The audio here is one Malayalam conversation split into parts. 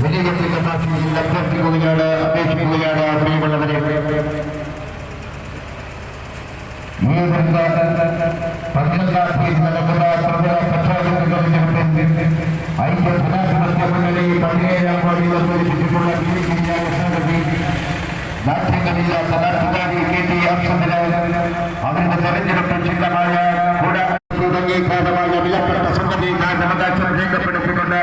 വിജയത്തിന്റെ സാക്ഷിയിൽ അഭ്യർത്ഥിക്കുകയാണ്, അപേക്ഷിക്കുകയാണ്. പ്രിയമുള്ളവരെ, ഈ വരുന്ന 11-ാം തീയതി നടക്കുന്ന പ്രബല പ്രക്ഷോഭത്തിന് ഐക്യ ജനാധിപത്യ മുന്നണി 17-ാം വാർഡിൽ അവതരിപ്പിച്ചിട്ടുള്ള നാട്യങ്ങളില്ലാത്ത നാട്ടുകാരി KT അർഷദിന് അവരുടെ തെരഞ്ഞെടുപ്പ് ചിഹ്നമായ തുടങ്ങിക്കാരമായ വിലപ്പെട്ട സംഗതി അവകാശം രേഖപ്പെടുത്തിക്കൊണ്ട്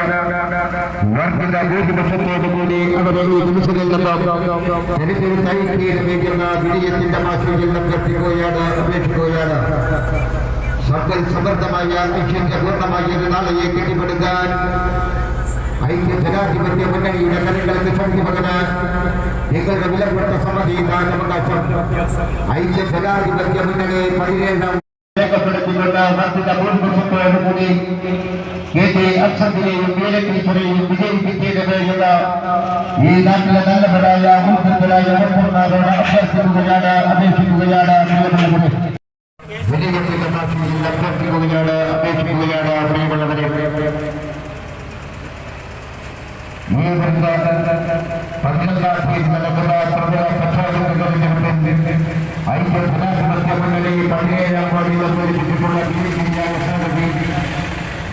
വർഗീയ ഭൂരിപക്ഷത്തോടുകൂടി അവരെ ഈ നിമിഷങ്ങളിൽ തെരഞ്ഞെടുക്കുന്ന വിജയത്തിന്റെ ഭാഷയിൽ അഭ്യർത്ഥിക്കുകയാണ്, അപേക്ഷിക്കുകയാണ്. സകൽ സമൃദ്ധമായ ഐശ്വര്യപൂർണമായ ഒരു നാളെയെ കെട്ടിപ്പടുക്കാൻ ഐക്യ ജനാധിപത്യ മുന്നണിയുടെ കരങ്ങൾക്ക് ശക്തി പകരാൻ നിങ്ങളുടെ വിലപ്പെട്ട സമിതി അവകാശം ഐക്യ ജനാധിപത്യ മുന്നണി 17-ാം രേഖപ്പെടുത്തിക്കൊണ്ട് വർദ്ധിത ഭൂരിപക്ഷത്തോടുകൂടി KT അർഷദിനെയും ടീച്ചറെയും വിജയിപ്പിക്കുന്നതിനുള്ള ഈ നാട്ടിലെ നല്ലവരായ ഉത്കൃതരായ വോട്ടർമാരോട് അഭ്യർത്ഥിക്കുകയാണ്, അപേക്ഷിക്കുകയാണ്. വിജയത്തിന്റെ സാക്ഷിയിൽ അഭ്യർത്ഥിക്കുകയാണ്, അപേക്ഷിക്കുകയാണ്. പ്രിയമുള്ളവരെ, ഈ വരുന്ന 11-ാം തീയതി നടക്കുന്ന പ്രബല പ്രക്ഷോഭത്തിന് ഐക്യ ജനാധിപത്യ മുന്നണി 17-ാം വാർഡിൽ അവതരിപ്പിച്ചിട്ടുള്ള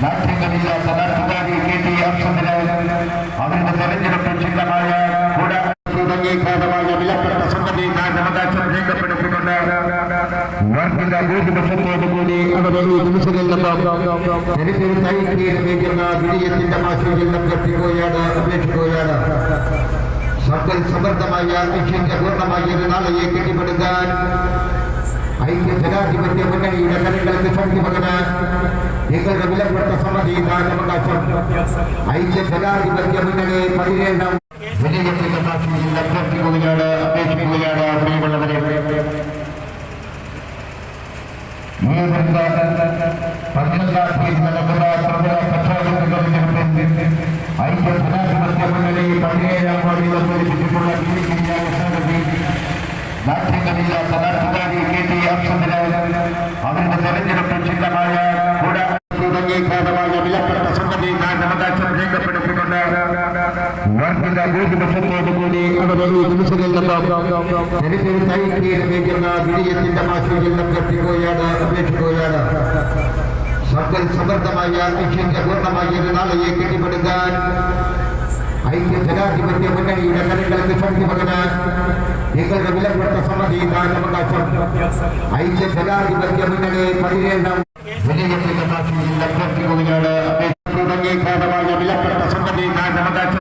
നാട്യങ്ങളില്ലാത്ത നാട്ടുകാരി KT അർഷദിന് അവരുടെ തെരഞ്ഞെടുപ്പ് ചിഹ്നമായ തുടങ്ങിക്കാരമായ വിലപ്പെട്ട സംഗതി അവകാശം രേഖപ്പെടുത്തിക്കൊണ്ട് വർഗീയ ഭൂരിപക്ഷത്തോടുകൂടി അവരെ ഈ നിമിഷങ്ങളിൽ തെരഞ്ഞെടുക്കുന്ന വിജയത്തിന്റെ ഭാഷയിൽ അഭ്യർത്ഥിക്കുകയാണ്, അപേക്ഷിക്കുകയാണ്. സകൽ സമൃദ്ധമായ ഐശ്വര്യപൂർണമായ ഒരു നാളെയെ കെട്ടിപ്പടുക്കാൻ ഐക്യ ജനാധിപത്യ മുന്നണിയുടെ കരങ്ങൾക്ക് ശക്തി പകരാൻ നിങ്ങളുടെ വിലപ്പെട്ട സമിതി അവകാശം ഐക്യ ജനാധിപത്യ മുന്നണി 17-ാം വിജയത്തിന്റെ സാക്ഷിയിൽ അഭ്യർത്ഥിക്കുകയാണ്, അപേക്ഷിക്കുകയാണ്. പ്രിയമുള്ളവരെ, ഈ വരുന്ന 11-ാം തീയതി നടക്കുന്ന പ്രബല പ്രക്ഷോഭത്തിന് ഐക്യ ജനാധിപത്യ മുന്നണി 17-ാം വാർഡിൽ അവതരിപ്പിച്ചിട്ടുള്ള നാട്യങ്ങളില്ലാത്ത നാട്ടുകാരി KT അർഷദിന് അവരുടെ തെരഞ്ഞെടുപ്പ് ചിഹ്നമായ തുടങ്ങിക്കാരമായ വിലപ്പെട്ട സംഗതി അവകാശം രേഖപ്പെടുത്തിക്കൊണ്ട് വർഗീയ ഭൂരിപക്ഷത്തോടുകൂടി അവരെ ഈ നിമിഷങ്ങളിൽ തെരഞ്ഞെടുക്കുന്ന വിജയത്തിന്റെ ഭാഷയിൽ അഭ്യർത്ഥിക്കുകയാണ്, അപേക്ഷിക്കുകയാണ്. സകൽ സമൃദ്ധമായ ഐശ്വര്യപൂർണമായ ഒരു നാളെയെ കെട്ടിപ്പടുക്കാൻ ഐക്യ ജനാധിപത്യ മുന്നണിയുടെ കരങ്ങൾക്ക് ശക്തി പകരാൻ നിങ്ങളുടെ വിലപ്പെട്ട സമിതി അവകാശം ഐക്യ ജനാധിപത്യ മുന്നണി 17-ാം